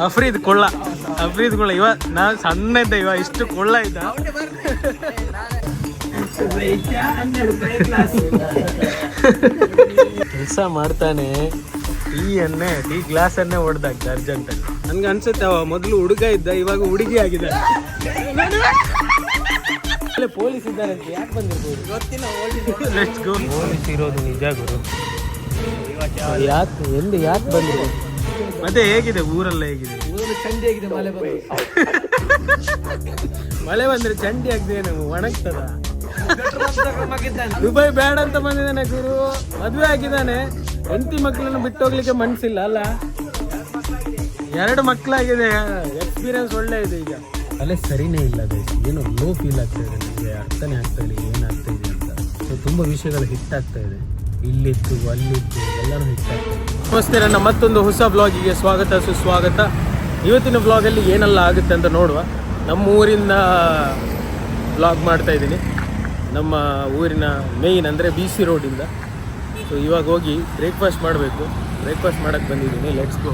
ಅಫ್ರೀದ್ ಕೊಳ್ಳ ಇವ ನಾ ಸಣ್ಣ ಇದ್ದ ಇವ ಇಷ್ಟು ಕೊಳ್ಳ ಇದ್ದ. ಕೆಲಸ ಮಾಡ್ತಾನೆ, ಟೀ ಗ್ಲಾಸ್ ಅನ್ನೇ ಹೊಡೆದಾಗ್ತ ಅರ್ಜೆಂಟ್. ನನ್ಗೆ ಅನ್ಸುತ್ತೆ ಅವ ಮೊದಲು ಹುಡುಗ ಇದ್ದ, ಇವಾಗ ಹುಡುಗಿ ಆಗಿದೆ. ಪೊಲೀಸ್ ಇದ್ದಾರೆ ಅಂತ ಯಾಕೆ ಬಂದಿರ್ಬೋದು ಗೊತ್ತಿಲ್ಲ. ಪೊಲೀಸ್ ಇರೋದು ನಿಜ ಗುರು. ಯಾಕೆ ಬಂದಿರೋದು? ಮತ್ತೆ ಹೇಗಿದೆ ಊರೆಲ್ಲ? ಹೇಗಿದೆ ಚಂಡಿ ಆಗಿದೆ. ಮಳೆ ಬಂದ್ರೆ ಚಂಡಿ ಆಗಿದೆ, ನಾವು ಒಣಗ್ತದ. ದುಬೈ ಬೇಡ ಅಂತ ಬಂದಿದ್ದಾನೆ ಗುರು. ಮದುವೆ ಆಗಿದ್ದಾನೆ, ಹೆಂಡತಿ ಮಕ್ಕಳನ್ನು ಬಿಟ್ಟು ಹೋಗ್ಲಿಕ್ಕೆ ಮನ್ಸಿಲ್ಲ ಅಲ್ಲ. 2 ಮಕ್ಕಳಾಗಿದೆ, ಎಕ್ಸ್ಪೀರಿಯನ್ಸ್ ಒಳ್ಳೆ ಇದೆ. ಈಗ ಅಲ್ಲೇ ಸರಿನೇ ಇಲ್ಲ, ಏನೋ ಲೋ ಫೀಲ್ ಆಗ್ತಾ ಇದೆ ನನಗೆ. ಅರ್ಥನೇ ಆಗ್ತಾ ಇಲ್ಲ ಏನಾಗ್ತಾ ಇದೆ ಅಂತ. ಸೊ ತುಂಬ ವಿಷಯಗಳು ಹಿಟ್ ಆಗ್ತಾ ಇದೆ, ಇಲ್ಲಿದ್ದು ಅಲ್ಲಿದ್ದು ಎಲ್ಲರೂ ಹಿಟ್ ಆಗ್ತಾ ಇದೆ. ನಮಸ್ತೆ, ನನ್ನ ಮತ್ತೊಂದು ಹೊಸ ಬ್ಲಾಗಿಗೆ ಸ್ವಾಗತ ಸುಸ್ವಾಗತ. ಇವತ್ತಿನ ಬ್ಲಾಗಲ್ಲಿ ಏನೆಲ್ಲ ಆಗುತ್ತೆ ಅಂತ ನೋಡುವ. ನಮ್ಮ ಊರಿಂದ ಬ್ಲಾಗ್ ಮಾಡ್ತಾ ಇದ್ದೀನಿ, ನಮ್ಮ ಊರಿನ ಮೇಯ್ನ್ ಅಂದರೆ BC ರೋಡಿಂದ. ಸೊ ಇವಾಗ ಹೋಗಿ ಬ್ರೇಕ್ಫಾಸ್ಟ್ ಮಾಡಬೇಕು. ಬ್ರೇಕ್ಫಾಸ್ಟ್ ಮಾಡೋಕ್ಕೆ ಬಂದಿದ್ದೀನಿ. Let's go.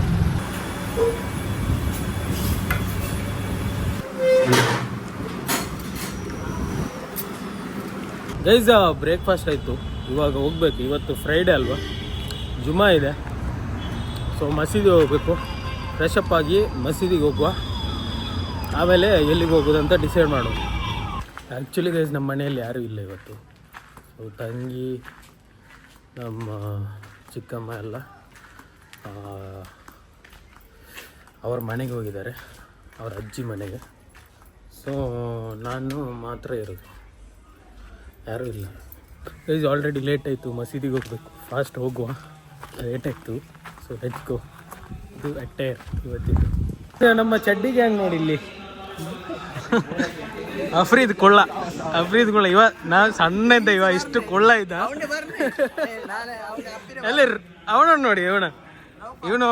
ಗೈಸ್, ಬ್ರೇಕ್ಫಾಸ್ಟ್ ಆಯಿತು, ಇವಾಗ ಹೋಗ್ಬೇಕು. ಇವತ್ತು ಫ್ರೈಡೇ ಅಲ್ವಾ, ಜುಮಾ ಇದೆ. ಸೊ ಮಸೀದಿಗೆ ಹೋಗಬೇಕು. ಫ್ರೆಶ್ ಅಪ್ ಆಗಿ ಮಸೀದಿಗೆ ಹೋಗುವ, ಆಮೇಲೆ ಎಲ್ಲಿಗೆ ಹೋಗೋದಂತ ಡಿಸೈಡ್ ಮಾಡೋದು. ಆ್ಯಕ್ಚುಲಿ ಗೈಸ್, ನಮ್ಮ ಮನೆಯಲ್ಲಿ ಯಾರೂ ಇಲ್ಲ ಇವತ್ತು. ಸೊ ತಂಗಿ, ನಮ್ಮ ಚಿಕ್ಕಮ್ಮ ಎಲ್ಲ ಅವ್ರ ಮನೆಗೆ ಹೋಗಿದ್ದಾರೆ, ಅವ್ರ ಅಜ್ಜಿ ಮನೆಗೆ. ಸೊ ನಾನು ಮಾತ್ರ ಇರೋದು, ಯಾರೂ ಇಲ್ಲ. ಗೈಸ್ ಆಲ್ರೆಡಿ ಲೇಟ್ ಆಯಿತು, ಮಸೀದಿಗೆ ಹೋಗಬೇಕು. ಫಾಸ್ಟ್ ಹೋಗುವ, ಲೇಟ್ ಆಯಿತು. So let's go. ಇದು ಅಟ್ಟೆ ಇವತ್ತಿದ್ದು. ನಮ್ಮ ಚಡ್ಡಿ ಗ್ಯಾಂಗ್ ನೋಡಿ ಇಲ್ಲಿ. ಅಫ್ರೀದ್ ಕೊಳ್ಳ ಇವ ನಾ ಸಣ್ಣ ಇದ್ದ, ಇವ ಇಷ್ಟು ಕೊಳ್ಳ ಇದ್ದ. ಎಲ್ಲ ಅವನ ನೋಡಿ, ಇವನು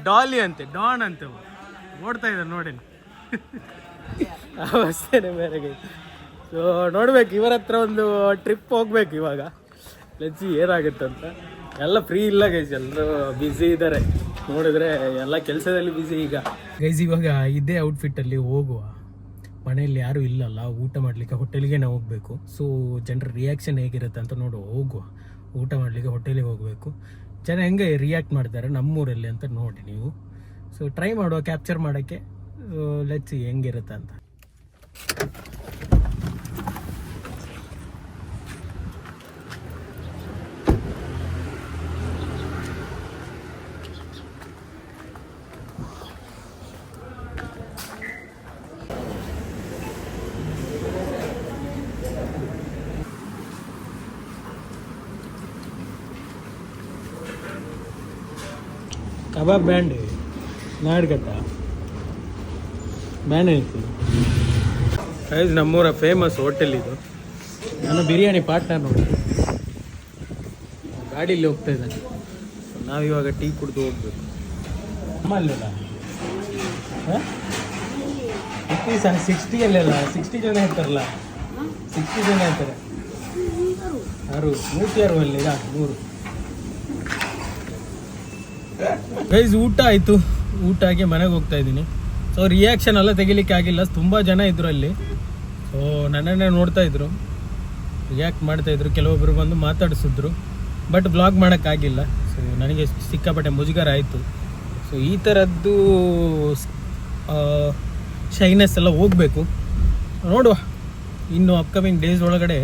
ಡಾಲಿ ಅಂತೆ, ಡಾನ್ ಅಂತೆ. ಓಡ್ತಾ ಇದ್ದ ನೋಡಿ, ಅವಸ್ಥೆನೆ ಬೇರೆಗೆ. ಸೊ ನೋಡ್ಬೇಕು, ಇವರ ಹತ್ರ ಒಂದು ಟ್ರಿಪ್ ಹೋಗ್ಬೇಕು ಇವಾಗ. ಲೆಟ್ಸ್ ಏನಾಗುತ್ತಂತ. ಎಲ್ಲ ಫ್ರೀ ಇಲ್ಲ ಗೈಸ್, ಎಲ್ಲರೂ ಬ್ಯುಸಿ ಇದ್ದಾರೆ. ನೋಡಿದ್ರೆ ಎಲ್ಲ ಕೆಲಸದಲ್ಲಿ ಬ್ಯುಸಿ ಈಗ. ಗೈಸ್ ಇವಾಗ ಇದೇ ಔಟ್ಫಿಟ್ಟಲ್ಲಿ ಹೋಗುವ. ಮನೆಯಲ್ಲಿ ಯಾರೂ ಇಲ್ಲಲ್ಲ, ಊಟ ಮಾಡಲಿಕ್ಕೆ ಹೋಟೆಲ್ಗೆ ನಾವು ಹೋಗಬೇಕು. ಸೊ ಜನರ ರಿಯಾಕ್ಷನ್ ಹೇಗಿರುತ್ತೆ ಅಂತ ನೋಡುವ. ಹೋಗುವ, ಊಟ ಮಾಡಲಿಕ್ಕೆ ಹೋಟೆಲಿಗೆ ಹೋಗಬೇಕು. ಜನ ಹೆಂಗೆ ರಿಯಾಕ್ಟ್ ಮಾಡ್ತಾರೆ ನಮ್ಮೂರಲ್ಲಿ ಅಂತ ನೋಡಿ ನೀವು. ಸೊ ಟ್ರೈ ಮಾಡುವ ಕ್ಯಾಪ್ಚರ್ ಮಾಡೋಕ್ಕೆ. ಲೆಟ್ಸ್ ಹೆಂಗಿರುತ್ತೆ ಅಂತ. ಕಬಾಬ್ ಬ್ಯಾಂಡ್ ನಾಡ್ಗಟ್ಟ ಬ್ಯಾಂಡ್ ಹೇಳ್ತೀನಿ. ಗೈಸ್ ನಮ್ಮೂರ ಫೇಮಸ್ ಹೋಟೆಲ್ ಇದು. ನಾನು ಬಿರಿಯಾನಿ ಪಾರ್ಟ್ನರ್ ನೋಡಿ, ಗಾಡೀಲಿ ಹೋಗ್ತಾ ಇದ್ದಾನೆ. ನಾವಿವಾಗ ಟೀ ಕುಡಿದು ಹೋಗ್ಬೇಕು. ನಮ್ಮಲ್ಲ 60 60 ಜನ ಇರ್ತಾರಲ್ಲ, 60 ಜನ ಇರ್ತಾರೆ. 160 ಅಲ್ಲಿ 100. ಗೈಸ್ ಊಟ ಆಯಿತು, ಊಟ ಆಗಿ ಮನೆಗೆ ಹೋಗ್ತಾ ಇದ್ದೀನಿ. ಸೊ ರಿಯಾಕ್ಷನ್ ಎಲ್ಲ ತೆಗಿಲಿಕ್ಕೆ ಆಗಿಲ್ಲ, ತುಂಬ ಜನ ಇದ್ದರು ಅಲ್ಲಿ. ಸೊ ನನ್ನನ್ನೇ ನೋಡ್ತಾ ಇದ್ರು, ರಿಯಾಕ್ಟ್ ಮಾಡ್ತಾಯಿದ್ರು. ಕೆಲವೊಬ್ಬರು ಬಂದು ಮಾತಾಡಿಸಿದ್ರು, ಬಟ್ ಬ್ಲಾಗ್ ಮಾಡೋಕ್ಕಾಗಿಲ್ಲ. ಸೊ ನನಗೆ ಸಿಕ್ಕಾಪಟ್ಟೆ ಮುಜುಗರ ಆಯಿತು. ಸೊ ಈ ಥರದ್ದು ಶೈನೆಸ್ ಎಲ್ಲ ಹೋಗಬೇಕು. ನೋಡುವ, ಇನ್ನು ಅಪ್ಕಮಿಂಗ್ ಡೇಸ್ ಒಳಗಡೆ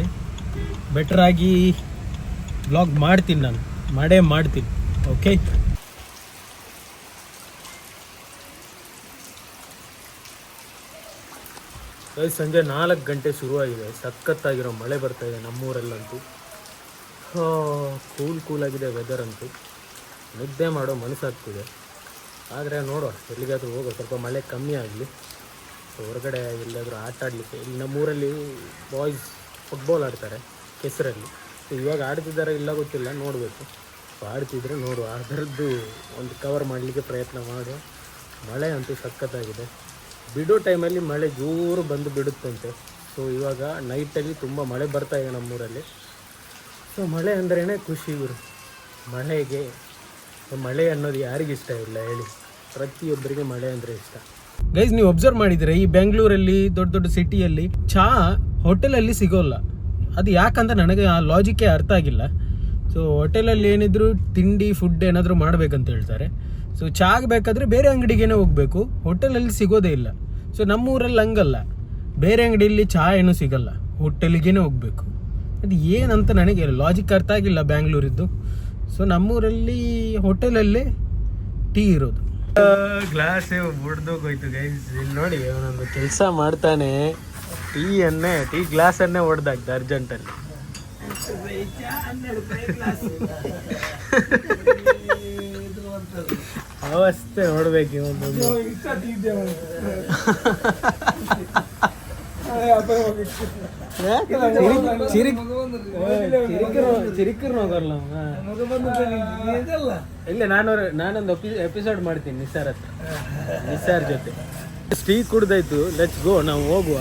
ಬೆಟ್ರಾಗಿ ಬ್ಲಾಗ್ ಮಾಡ್ತೀನಿ, ನಾನು ಮಾಡೇ ಮಾಡ್ತೀನಿ. ಓಕೆ, ಸಂಜೆ 4 ಗಂಟೆ ಶುರುವಾಗಿದೆ. ಸಖತ್ತಾಗಿರೋ ಮಳೆ ಬರ್ತಾಯಿದೆ ನಮ್ಮೂರಲ್ಲಂತೂ. ಕೂಲಾಗಿದೆ ವೆದರ್ ಅಂತೂ. ನಿದ್ದೆ ಮಾಡೋ ಮನಸ್ಸಾಗ್ತಿದೆ. ಆದರೆ ನೋಡೋ, ಎಲ್ಲಿಗಾದರೂ ಹೋಗೋ, ಸ್ವಲ್ಪ ಮಳೆ ಕಮ್ಮಿ ಆಗಲಿ. ಹೊರಗಡೆ ಎಲ್ಲಾದರೂ ಆಟ ಆಡಲಿಕ್ಕೆ. ಇಲ್ಲಿ ನಮ್ಮೂರಲ್ಲಿ ಬಾಯ್ಸ್ ಫುಟ್ಬಾಲ್ ಆಡ್ತಾರೆ ಕೆಸರಲ್ಲಿ. ಸೊ ಇವಾಗ ಆಡ್ತಿದ್ದಾರೆ ಇಲ್ಲ ಗೊತ್ತಿಲ್ಲ, ನೋಡಬೇಕು. ಸೊ ಆಡ್ತಿದ್ರೆ ನೋಡುವ, ಅದರದ್ದು ಒಂದು ಕವರ್ ಮಾಡಲಿಕ್ಕೆ ಪ್ರಯತ್ನ ಮಾಡುವ. ಮಳೆ ಅಂತೂ ಸಖತ್ತಾಗಿದೆ. ಬಿಡೋ ಟೈಮಲ್ಲಿ ಮಳೆ ಜೋರು ಬಂದು ಬಿಡುತ್ತಂತೆ. ಸೊ ಇವಾಗ ನೈಟಲ್ಲಿ ತುಂಬ ಮಳೆ ಬರ್ತಾಯಿದೆ ನಮ್ಮೂರಲ್ಲಿ. ಸೊ ಮಳೆ ಅಂದ್ರೇ ಖುಷಿ ಇವರು. ಮಳೆ ಅನ್ನೋದು ಯಾರಿಗಿಷ್ಟ ಇಲ್ಲ ಹೇಳಿ. ಪ್ರತಿಯೊಬ್ಬರಿಗೆ ಮಳೆ ಅಂದರೆ ಇಷ್ಟ. ಗೈಸ್, ನೀವು ಅಬ್ಸರ್ವ್ ಮಾಡಿದರೆ ಈ ಬೆಂಗಳೂರಲ್ಲಿ ದೊಡ್ಡ ದೊಡ್ಡ ಸಿಟಿಯಲ್ಲಿ ಚಹಾ ಹೋಟೆಲಲ್ಲಿ ಸಿಗೋಲ್ಲ. ಅದು ಯಾಕಂತ ನನಗೆ ಆ ಲಾಜಿಕ್ಕೇ ಅರ್ಥ ಆಗಿಲ್ಲ. ಸೊ ಹೋಟೆಲಲ್ಲಿ ಏನಿದ್ರು ತಿಂಡಿ ಫುಡ್ ಏನಾದರೂ ಮಾಡಬೇಕಂತ ಹೇಳ್ತಾರೆ. ಸೊ ಚಹಾಗೆ ಬೇಕಾದರೆ ಬೇರೆ ಅಂಗಡಿಗೇನೆ ಹೋಗಬೇಕು, ಹೋಟೆಲಲ್ಲಿ ಸಿಗೋದೇ ಇಲ್ಲ. ಸೊ ನಮ್ಮೂರಲ್ಲಿ ಹಂಗಲ್ಲ, ಬೇರೆ ಅಂಗಡಿಯಲ್ಲಿ ಚಹಾ ಏನೂ ಸಿಗಲ್ಲ, ಹೋಟೆಲಿಗೇನೆ ಹೋಗಬೇಕು. ಅದು ಏನಂತ ನನಗೆ ಲಾಜಿಕ್ ಅರ್ಥ ಆಗಿಲ್ಲ ಬ್ಯಾಂಗ್ಳೂರಿದ್ದು. ಸೊ ನಮ್ಮೂರಲ್ಲಿ ಹೋಟೆಲಲ್ಲೇ ಟೀ ಇರೋದು. ಗ್ಲಾಸೇ ಒಡೆದೋಗೋಯ್ತು ಗೈಸ್. ಇಲ್ಲಿ ನೋಡಿ, ಅವನೊಂದು ಕೆಲಸ ಮಾಡ್ತಾನೆ, ಟೀ ಗ್ಲಾಸನ್ನೇ ಒಡೆದಾಗ್ತದೆ ಅರ್ಜೆಂಟಲ್ಲಿ. ಅವಸ್ಥೆ ನೋಡ್ಬೇಕು ಇವೊಂದು. ಚಿರಿಕರ್ ಹೋಗಲ್ಲ. ಇಲ್ಲ, ನಾನೊಂದು ಎಪಿಸೋಡ್ ಮಾಡ್ತೀನಿ ನಿಸಾರ್ ಹತ್ರ, ನಿಸಾರ್ ಜೊತೆ. ಟೀ ಕುಡ್ದಾಯ್ತು, ಲೆಟ್ಸ್ ಗೋ, ನಾವು ಹೋಗುವ.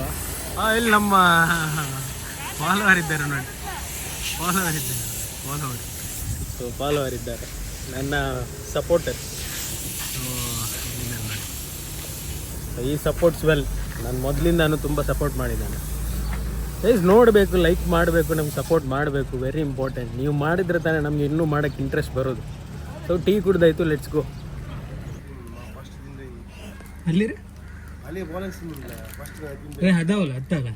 ಇಲ್ಲಿ ನಮ್ಮ ಫಾಲೋವರ್ ಇದ್ದಾರೆ ನೋಡಿ, ಫಾಲೋವರ್ ಇದ್ದಾರೆ, ನನ್ನ ಸಪೋರ್ಟರ್. ಈ ಸಪೋರ್ಟ್ಸ್ ವೆಲ್. ನಾನು ಮೊದಲಿಂದಾನು ತುಂಬ ಸಪೋರ್ಟ್ ಮಾಡಿದ್ದಾನೆ. ಗೈಸ್, ನೋಡಬೇಕು, ಲೈಕ್ ಮಾಡಬೇಕು, ನಮ್ಗೆ ಸಪೋರ್ಟ್ ಮಾಡಬೇಕು, ವೆರಿ ಇಂಪಾರ್ಟೆಂಟ್. ನೀವು ಮಾಡಿದ್ರೆ ತಾನೇ ನಮ್ಗೆ ಇನ್ನೂ ಮಾಡೋಕ್ಕೆ ಇಂಟ್ರೆಸ್ಟ್ ಬರೋದು. ಸೊ ಟೀ ಕುಡ್ದಾಯ್ತು, ಲೆಟ್ಸ್ ಗೋ. ಅಲ್ಲಿ ಅದಾವಲ್ಲ ಹತ್ತಾಗ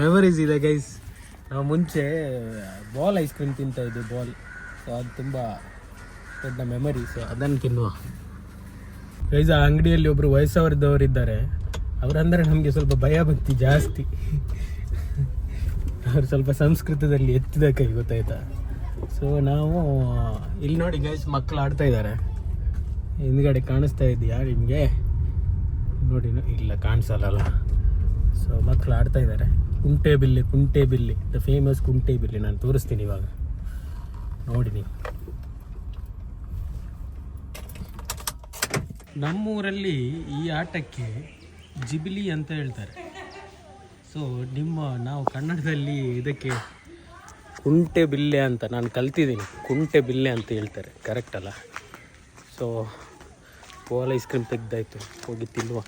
ಮೆಮರೀಸ್ ಇದೆ ಗೈಸ್. ನಾವು ಮುಂಚೆ ಬಾಲ್ ಐಸ್ ಕ್ರೀಮ್ ತಿಂತಾ ಇದ್ವಿ, ಬಾಲ್. ಸೊ ಅದು ತುಂಬ ದೊಡ್ಡ ಮೆಮರಿ. ಸೊ ಅದನ್ನು ತಿನ್ನುವ ಗೈಸ್. ಆ ಅಂಗಡಿಯಲ್ಲಿ ಒಬ್ಬರು ವಯಸ್ಸವರಿದ್ದವರಿದ್ದಾರೆ. ಅವರಂದರೆ ನಮಗೆ ಸ್ವಲ್ಪ ಭಯ ಭಕ್ತಿ ಜಾಸ್ತಿ. ಅವ್ರು ಸ್ವಲ್ಪ ಸಂಸ್ಕೃತದಲ್ಲಿ ಎತ್ತಿದ ಕೈ, ಗೊತ್ತಾಯ್ತಾ? ಸೊ ನಾವು ಇಲ್ಲಿ ನೋಡಿ ಗೈಸ್, ಮಕ್ಕಳು ಆಡ್ತಾ ಇದ್ದಾರೆ. ಹಿಂದ್ಗಡೆ ಕಾಣಿಸ್ತಾ ಇದೆಯಾ ನಿಮಗೆ? ನೋಡಿ, ಇಲ್ಲ ಕಾಣಿಸಲ್ಲ. ಸೊ ಮಕ್ಕಳು ಆಡ್ತಾ ಇದ್ದಾರೆ. ಕುಂಟೆ ಬಿಲ್ಲಿ, ದ ಫೇಮಸ್ ಕುಂಟೆ ಬಿಲ್ಲಿ. ನಾನು ತೋರಿಸ್ತೀನಿ ಇವಾಗ, ನೋಡಿ ನೀವು. ನಮ್ಮೂರಲ್ಲಿ ಈ ಆಟಕ್ಕೆ ಜಿಬಿಲಿ ಅಂತ ಹೇಳ್ತಾರೆ. ಸೊ ನಾವು ಕನ್ನಡದಲ್ಲಿ ಇದಕ್ಕೆ ಕುಂಟೆ ಬಿಲ್ಲೆ ಅಂತ ನಾನು ಕಲ್ತಿದ್ದೀನಿ. ಕುಂಟೆ ಬಿಲ್ಲೆ ಅಂತ ಹೇಳ್ತಾರೆ, ಕರೆಕ್ಟ್ ಅಲ್ಲ? ಸೊ ಬಾಲ್ ಐಸ್ ಕ್ರೀಮ್ ತೆಗ್ದಾಯ್ತು, ಹೋಗಿ ತಿನ್ನುವ.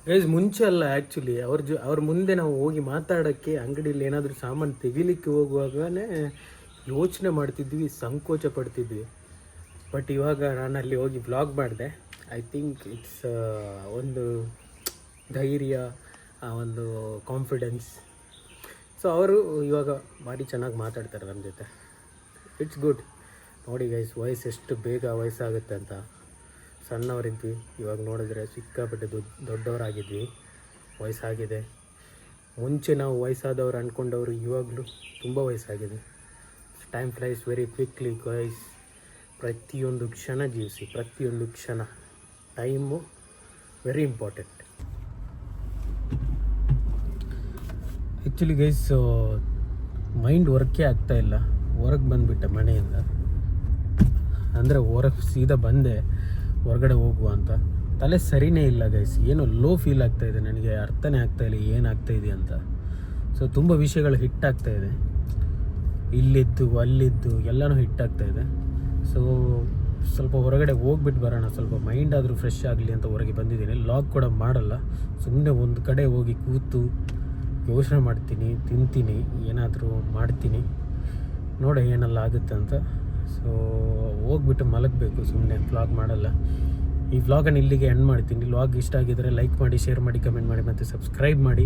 ಗೈಸ್, ಮುಂಚೆ ಅಲ್ಲ ಆ್ಯಕ್ಚುಲಿ, ಅವ್ರ ಮುಂದೆ ನಾವು ಹೋಗಿ ಮಾತಾಡೋಕ್ಕೆ, ಅಂಗಡಿಯಲ್ಲಿ ಏನಾದರೂ ಸಾಮಾನು ತೆಗಿಲಿಕ್ಕೆ ಹೋಗುವಾಗಲೇ ಯೋಚನೆ ಮಾಡ್ತಿದ್ವಿ, ಸಂಕೋಚ ಪಡ್ತಿದ್ವಿ. ಬಟ್ ಇವಾಗ ನಾನು ಅಲ್ಲಿ ಹೋಗಿ ವ್ಲಾಗ್ ಮಾಡಿದೆ. ಐ ಥಿಂಕ್ ಇಟ್ಸ್ ಒಂದು ಧೈರ್ಯ, ಒಂದು ಕಾನ್ಫಿಡೆನ್ಸ್. ಸೊ ಅವರು ಇವಾಗ ಭಾರಿ ಚೆನ್ನಾಗಿ ಮಾತಾಡ್ತಾರೆ ನಮ್ಮ ಜೊತೆ. It's good. ನೋಡಿ ಗೈಸ್, ವಯಸ್ಸು ಎಷ್ಟು ಬೇಗ ವಯಸ್ಸಾಗುತ್ತೆ ಅಂತ. ಸಣ್ಣವರಿದ್ವಿ, ಇವಾಗ ನೋಡಿದ್ರೆ ಸಿಕ್ಕಾಪಟ್ಟೆ ದೊಡ್ಡವರಾಗಿದ್ವಿ, ವಯಸ್ಸಾಗಿದೆ. ಮುಂಚೆ ನಾವು ವಯಸ್ಸಾದವ್ರು ಅಂದ್ಕೊಂಡವರು ಇವಾಗಲೂ ತುಂಬ ವಯಸ್ಸಾಗಿದೆ. Time flies very quickly guys. ಪ್ರತಿಯೊಂದು ಕ್ಷಣ ಜೀವಿಸಿ, ಪ್ರತಿಯೊಂದು ಕ್ಷಣ. Time very important. Actually guys, mind ವರ್ಕೇ ಆಗ್ತಾಯಿಲ್ಲ. ಹೊರಗೆ ಬಂದುಬಿಟ್ಟೆ ಮನೆಯಿಂದ, ಅಂದರೆ ಹೊರಗೆ ಸೀದಾ ಬಂದೆ ಹೊರಗಡೆ ಹೋಗುವ ಅಂತ. ತಲೆ ಸರಿನೇ ಇಲ್ಲ ಗೈಸ್, ಏನೋ ಲೋ ಫೀಲ್ ಆಗ್ತಾಯಿದೆ ನನಗೆ. ಅರ್ಥನೇ ಆಗ್ತಾಯಿಲ್ಲ ಏನಾಗ್ತಾಯಿದೆ ಅಂತ. ಸೊ ತುಂಬ ವಿಷಯಗಳು ಹಿಟ್ಟಾಗ್ತಾಯಿದೆ, ಇಲ್ಲಿದ್ದು ಅಲ್ಲಿದ್ದು ಎಲ್ಲನೂ ಹಿಟ್ಟಾಗ್ತಾಯಿದೆ. ಸೊ ಸ್ವಲ್ಪ ಹೊರಗಡೆ ಹೋಗ್ಬಿಟ್ಟು ಬರೋಣ, ಸ್ವಲ್ಪ ಮೈಂಡ್ ಆದರೂ ಫ್ರೆಶ್ ಆಗಲಿ ಅಂತ ಹೊರಗೆ ಬಂದಿದ್ದೀನಿ. ಲಾಗ್ ಕೂಡ ಮಾಡಲ್ಲ, ಸುಮ್ಮನೆ ಒಂದು ಕಡೆ ಹೋಗಿ ಕೂತು ಯೋಚನೆ ಮಾಡ್ತೀನಿ, ತಿಂತೀನಿ, ಏನಾದರೂ ಮಾಡ್ತೀನಿ, ನೋಡ ಏನೆಲ್ಲ ಆಗುತ್ತೆ ಅಂತ. ಸೊ ಹೋಗ್ಬಿಟ್ಟು ಮಲಗಬೇಕು, ಸುಮ್ಮನೆ ವ್ಲಾಗ್ ಮಾಡಲ್ಲ. ಈ ವ್ಲಾಗನ್ನು ಇಲ್ಲಿಗೆ ಎಂಡ್ ಮಾಡ್ತೀನಿ. ವ್ಲಾಗ್ ಇಷ್ಟ ಆಗಿದ್ದರೆ ಲೈಕ್ ಮಾಡಿ, ಶೇರ್ ಮಾಡಿ, ಕಮೆಂಟ್ ಮಾಡಿ ಮತ್ತು ಸಬ್ಸ್ಕ್ರೈಬ್ ಮಾಡಿ.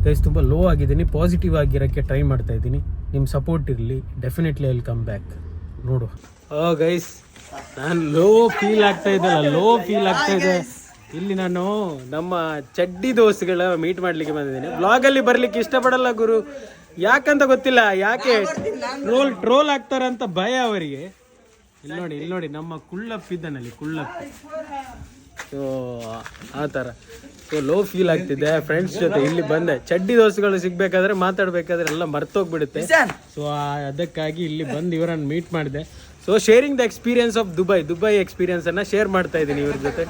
ಗೈಸ್, ತುಂಬ ಲೋ ಆಗಿದ್ದೀನಿ, ಪಾಸಿಟಿವ್ ಆಗಿರೋಕ್ಕೆ ಟ್ರೈ ಮಾಡ್ತಾಯಿದ್ದೀನಿ. ನಿಮ್ಮ ಸಪೋರ್ಟ್ ಇರಲಿ, definitely I will come back. ನೋಡು ಗೈಸ್, ನಾನು ಲೋ ಫೀಲ್ ಆಗ್ತಾ ಇದೆ. ಇಲ್ಲಿ ನಾನು ನಮ್ಮ ಚಡ್ಡಿ ದೋಸ್ತಿಗಳ ಮೀಟ್ ಮಾಡಲಿಕ್ಕೆ ಬಂದಿದ್ದೀನಿ. ಬ್ಲಾಗಲ್ಲಿ ಬರಲಿಕ್ಕೆ ಇಷ್ಟಪಡಲ್ಲ ಗುರು, ಯಾಕಂತ ಗೊತ್ತಿಲ್ಲ. ಯಾಕೆ ಟ್ರೋಲ್ ಆಗ್ತಾರಂತ ಭಯ ಅವರಿಗೆ. ಇಲ್ಲಿ ನೋಡಿ ನಮ್ಮ ಕುಳ್ಳಪ್ಪ ಇದ್ದಾನಲ್ಲಿ, ಕುಳ್ಳಪ್ಪ. ಸೊ ಆ ಥರ. ಸೊ ಲೋ ಫೀಲ್ ಆಗ್ತಿದೆ. ಫ್ರೆಂಡ್ಸ್ ಜೊತೆ ಇಲ್ಲಿ ಬಂದೆ. ಚಡ್ಡಿ ದೋಸ್ತಿಗಳು ಸಿಗ್ಬೇಕಾದ್ರೆ, ಮಾತಾಡಬೇಕಾದ್ರೆ ಎಲ್ಲ ಮರ್ತೋಗ್ಬಿಡುತ್ತೆ. ಸೊ ಅದಕ್ಕಾಗಿ ಇಲ್ಲಿ ಬಂದು ಇವರನ್ನು ಮೀಟ್ ಮಾಡಿದೆ. So sharing the experience of Dubai ಎಕ್ಸ್ಪೀರಿಯನ್ಸನ್ನು ಶೇರ್ ಮಾಡ್ತಾ ಇದ್ದೀನಿ ಇವ್ರ ಜೊತೆ.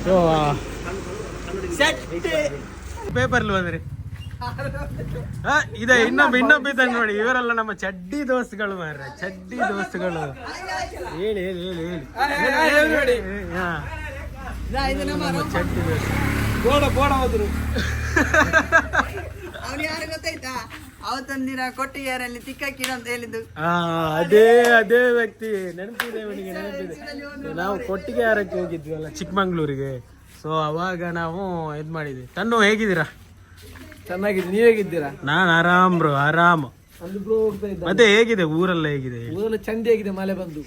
ಸೊ ಪೇಪರ್ಲು ಬಂದ್ರಿ ಇದೆ ಇನ್ನೊಬ್ಬ ಇದ್ದಾನೆ ನೋಡಿ, ಇವರೆಲ್ಲ ನಮ್ಮ ಚಡ್ಡಿ ದೋಸ್ತುಗಳು ಮಾರ್ರೆ, ಚಡ್ಡಿ ದೋಸ್ತುಗಳು. ಹೇಳಿ ಹೇಳಿ ಹೇಳಿ ಹೇಳಿ. ನಮ್ಮ ಚಡ್ಡಿ ದೋಸ್ತ ಬೋಡ ಹೋದ್ರು. ಅವ್ನು ಯಾರು ಗೊತ್ತಾಯ್ತಾ, ಅವತ್ತೊಂದಿನ ಕೊಟ್ಟಿಗೆರಲ್ಲಿ ತಿಕ್ಕಕ್ಕಿಡ ಅಂತ ಹೇಳಿದ್ದು. ಅದೇ ವ್ಯಕ್ತಿ ನೆನಪಿದೆ ಅವನಿಗೆ, ನೆನಪಿದೆ. ನಾವು ಕೊಟ್ಟಿಗೆ ಯಾರಕ್ಕೆ ಹೋಗಿದ್ವಲ್ಲ ಚಿಕ್ಕಮಂಗ್ಳೂರಿಗೆ, ಸೊ ಅವಾಗ ನಾವು ಇದ್ ಮಾಡಿದ್ವಿ. ತನ್ನು ಹೇಗಿದ್ದೀರಾ? ಚೆನ್ನಾಗಿದೆ, ನೀವ್ ಹೇಗಿದ್ದೀರಾ? ನಾನ್ ಆರಾಮ್ ಬ್ರೋ, ಆರಾಮ್. ಮತ್ತೆ ಹೇಗಿದೆ ಊರೆಲ್ಲ, ಹೇಗಿದೆ? ಊರೆಲ್ಲ ಚಂಡಿ ಆಗಿದೆ, ಮಳೆ ಬಂದು.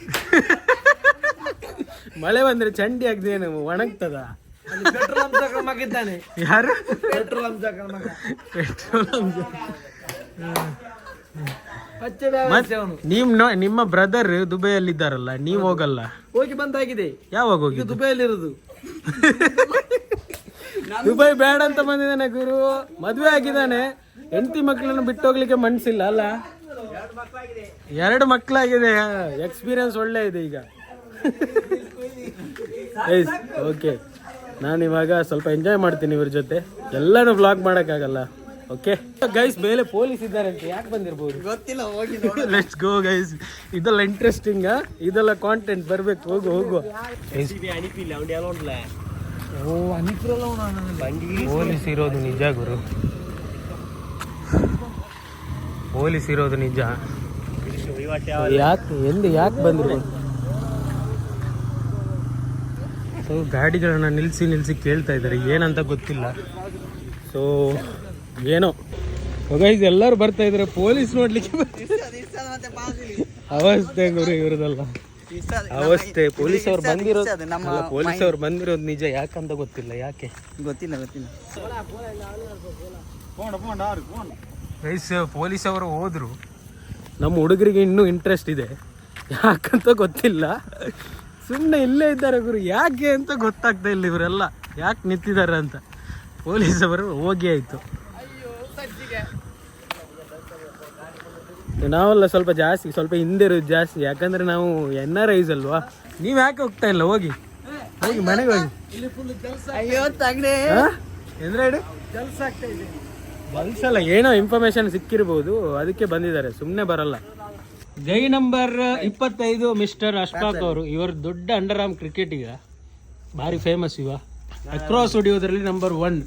ಮಳೆ ಬಂದ್ರೆ ಚಂಡಿ ಆಗ್ದೇನು ಒಣಗ್ತದ? ಪೆಟ್ರೋಲ್ ಅಂಶ ಮಗ ಇದ್ದಾನೆ. ಯಾರು? ಪೆಟ್ರೋಲ್ ಅಂಶ ಮಗ. ನಿಮ್ಮ ಬ್ರದರ್ ದುಬೈಯಲ್ಲಿ ಇದ್ದಾರಲ್ಲ, ನೀವ್ ಹೋಗಲ್ಲ? ಹೋಗಿ ಬಂದಾಗಿದೆ. ಯಾವಾಗ ಹೋಗಿ? ದುಬೈಯಲ್ಲಿ ಇರುದು. ದುಬೈ ಬೇಡ ಅಂತ ಬಂದಿದ್ದಾನೆ ಗುರು, ಮದ್ವೆ ಆಗಿದ್ದಾನೆ, ಹೆಂಡತಿ ಮಕ್ಕಳನ್ನು ಬಿಟ್ಟೋಗ್ಲಿಕ್ಕೆ ಮನ್ಸಿಲ್ಲ ಅಲ್ಲ. 2 ಮಕ್ಕಳಾಗಿದೆ, ಎಕ್ಸ್ಪೀರಿಯನ್ಸ್ ಒಳ್ಳೆ ಇದೆ ಈಗ. ಓಕೆ, ನಾನು ಇವಾಗ ಸ್ವಲ್ಪ ಎಂಜಾಯ್ ಮಾಡ್ತೀನಿ ಇವ್ರ ಜೊತೆ, ಎಲ್ಲಾನು ವ್ಲಾಗ್ ಮಾಡಕ್ಕಾಗಲ್ಲ. ಓಕೆ ಗೈಸ್, ಮೇಲೆ ಪೊಲೀಸ್ ಇದ್ದಾರೆ ಅಂತ, ಯಾಕೆ ಬಂದಿರ್ಬೋದು ಗೊತ್ತಿಲ್ಲ, ಹೋಗಿ ಲೆಟ್ಸ್ ಗೋ ಗೈಸ್. ಇದೆಲ್ಲ ಇಂಟ್ರೆಸ್ಟಿಂಗ್, ಇದೆಲ್ಲ ಕಾಂಟೆಂಟ್ ಬರ್ಬೇಕು. ಹೋಗು. ಪೊಲೀಸ್ ಇರೋದು ನಿಜ ಗುರು, ಪೊಲೀಸ್ ಇರೋದು ನಿಜ. ಯಾಕೆ ಬಂದ್ರು? ಸೊ ಗಾಡಿಗಳನ್ನ ನಿಲ್ಲಿಸಿ ಕೇಳ್ತಾ ಇದ್ದಾರೆ, ಏನಂತ ಗೊತ್ತಿಲ್ಲ. ಸೊ ಏನೋ ಗೈಸ್, ಎಲ್ಲರೂ ಬರ್ತಾ ಇದಾರೆ ಪೊಲೀಸ್ ನೋಡ್ಲಿಕ್ಕೆ. ಅವಸ್ಥೆ ಗುರು ಇವ್ರದಲ್ಲ, ಅವಸ್ಥೆ. ಪೊಲೀಸ್ ಅವ್ರು ಬಂದಿರೋದು ನಿಜ, ಯಾಕಂತ ಗೊತ್ತಿಲ್ಲ. ಯಾಕೆ ಗೊತ್ತಿಲ್ಲ. ಗೈಸ್, ಪೊಲೀಸ್ ಅವರು ಹೋದ್ರು, ನಮ್ಮ ಹುಡುಗರಿಗೆ ಇನ್ನೂ ಇಂಟ್ರೆಸ್ಟ್ ಇದೆ, ಯಾಕಂತ ಗೊತ್ತಿಲ್ಲ. ಸುಮ್ಮನೆ ಇಲ್ಲೇ ಇದ್ದಾರೆ ಗುರು, ಯಾಕೆ ಅಂತ ಗೊತ್ತಾಗ್ತಾ ಇಲ್ಲ. ಇವರೆಲ್ಲ ಯಾಕೆ ನಿಂತಿದ್ದಾರೆ ಅಂತ. ಪೊಲೀಸ್ ಅವರು ಹೋಗಿ ಆಯ್ತು. ನಾವೆಲ್ಲ ಸ್ವಲ್ಪ ಹಿಂದೆ ಇರೋದು ಜಾಸ್ತಿ, ಯಾಕಂದ್ರೆ ನಾವು NRIs ಅಲ್ವಾ. ನೀವ್ ಯಾಕೆ ಹೋಗ್ತಾ ಇಲ್ಲ? ಹೋಗಿ ಮನೆಗೆ ಹೋಗಿ. ಅಯ್ಯೋ ತಂಗ್ರೆ, ಕೆಲಸ ಆಗ್ತಾ ಇದೆ. ಬಲ್ಸಲ್ಲ, ಏನೋ ಇನ್ಫಾರ್ಮೇಶನ್ ಸಿಕ್ಕಿರ್ಬೋದು, ಅದಕ್ಕೆ ಬಂದಿದ್ದಾರೆ, ಸುಮ್ಮನೆ ಬರಲ್ಲ. ಗೈ ನಂಬರ್ 25 ಮಿಸ್ಟರ್ ಅಶ್ಫಾಕ್ ಅವರು. ಇವರು ದೊಡ್ಡ ಅಂಡರ್ ಆರ್ಮ್ ಕ್ರಿಕೆಟಿಗ, ಭಾರಿ ಫೇಮಸ್. Across ಹೊಡಿಯೋದ್ರಲ್ಲಿ number 1.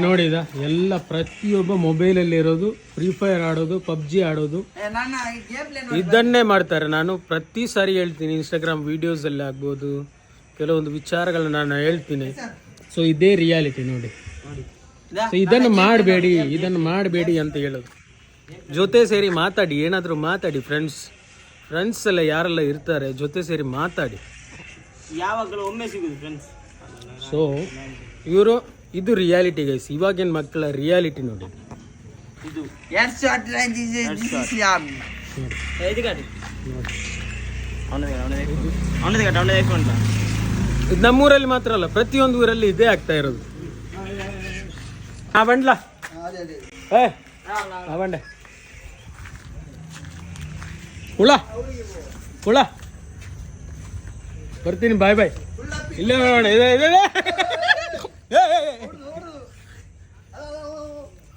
ನೋಡಿ ಇದ ಎಲ್ಲ ಪ್ರತಿಯೊಬ್ಬ ಮೊಬೈಲಲ್ಲಿ ಇರೋದು, ಫ್ರೀ ಫೈರ್ ಆಡೋದು, ಪಬ್ಜಿ ಆಡೋದು, ಇದನ್ನೇ ಮಾಡ್ತಾರೆ. ನಾನು ಪ್ರತಿ ಸಾರಿ ಹೇಳ್ತೀನಿ, ಇನ್ಸ್ಟಾಗ್ರಾಮ್ ವಿಡಿಯೋಸ್ ಅಲ್ಲಿ ಆಗ್ಬೋದು, ಕೆಲವೊಂದು ವಿಚಾರಗಳನ್ನ ನಾನು ಹೇಳ್ತೀನಿ. ಸೊ ಇದೇ ರಿಯಾಲಿಟಿ ನೋಡಿ. ಸೊ ಇದನ್ನು ಮಾಡಬೇಡಿ ಅಂತ ಹೇಳೋದು. ಜೊತೆ ಸೇರಿ ಮಾತಾಡಿ, ಏನಾದರೂ ಮಾತಾಡಿ. ಫ್ರೆಂಡ್ಸ್ ಎಲ್ಲ ಯಾರೆಲ್ಲ ಇರ್ತಾರೆ, ಜೊತೆ ಸೇರಿ ಮಾತಾಡಿ. ಯಾವಾಗಲೂ ಒಮ್ಮೆ ಸಿಗುದು ಫ್ರೆಂಡ್ಸ್. ಸೊ ಇದು ರಿಯಾಲಿಟಿ ಗೈಸ್, ಇವಾಗಿನ ಮಕ್ಕಳ ರಿಯಾಲಿಟಿ ನೋಡಿ. ಇದು ನಮ್ಮೂರಲ್ಲಿ ಮಾತ್ರ ಅಲ್ಲ, ಪ್ರತಿಯೊಂದು ಊರಲ್ಲಿ ಇದೇ ಆಗ್ತಾ ಇರೋದು. ಬಂಡ್ಲ ಬಂಡೆ ಹುಳ ಬರ್ತೀನಿ, ಬಾಯ್. ಇಲ್ಲೇ ನೋಡೋಣ,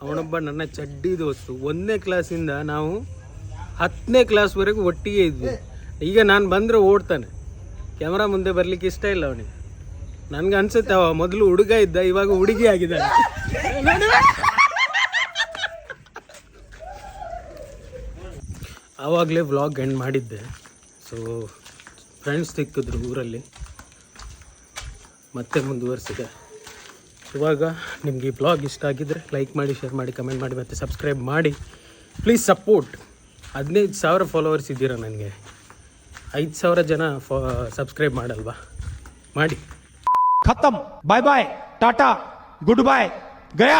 ಅವನೊಬ್ಬ ನನ್ನ ಚಡ್ಡಿ ದೋಸ್ತು. 1ನೇ ಕ್ಲಾಸಿಂದ ನಾವು 10ನೇ ಕ್ಲಾಸ್ವರೆಗೂ ಒಟ್ಟಿಗೆ ಇದ್ವಿ. ಈಗ ನಾನು ಬಂದರೆ ಓಡ್ತಾನೆ, ಕ್ಯಾಮ್ರಾ ಮುಂದೆ ಬರ್ಲಿಕ್ಕೆ ಇಷ್ಟ ಇಲ್ಲ ಅವನಿಗೆ. ನನ್ಗೆ ಅನ್ಸುತ್ತೆ ಅವ ಮೊದಲು ಹುಡುಗ ಇದ್ದ, ಇವಾಗ ಹುಡುಗಿ ಆಗಿದ್ದಾನೆ. ಆವಾಗಲೇ ವ್ಲಾಗ್ ಎಂಡ್ ಮಾಡಿದ್ದೆ. ಸೊ ಫ್ರೆಂಡ್ಸ್ ಸಿಕ್ಕಿದ್ರು ಊರಲ್ಲಿ, ಮತ್ತೆ ಮುಂದುವರಿಸಿದೆ. ಇವಾಗ ನಿಮ್ಗೆ ಈ ಬ್ಲಾಗ್ ಇಷ್ಟ ಆಗಿದ್ದರೆ ಲೈಕ್ ಮಾಡಿ, ಶೇರ್ ಮಾಡಿ, ಕಮೆಂಟ್ ಮಾಡಿ, ಮತ್ತು ಸಬ್ಸ್ಕ್ರೈಬ್ ಮಾಡಿ. Please support. 15,000 ಫಾಲೋವರ್ಸ್ ಇದ್ದೀರಾ, ನನಗೆ 5,000 ಜನ ಸಬ್ಸ್ಕ್ರೈಬ್ ಮಾಡಲ್ವಾ? ಮಾಡಿ. खत्म, bye bye, tata, good bye, गया.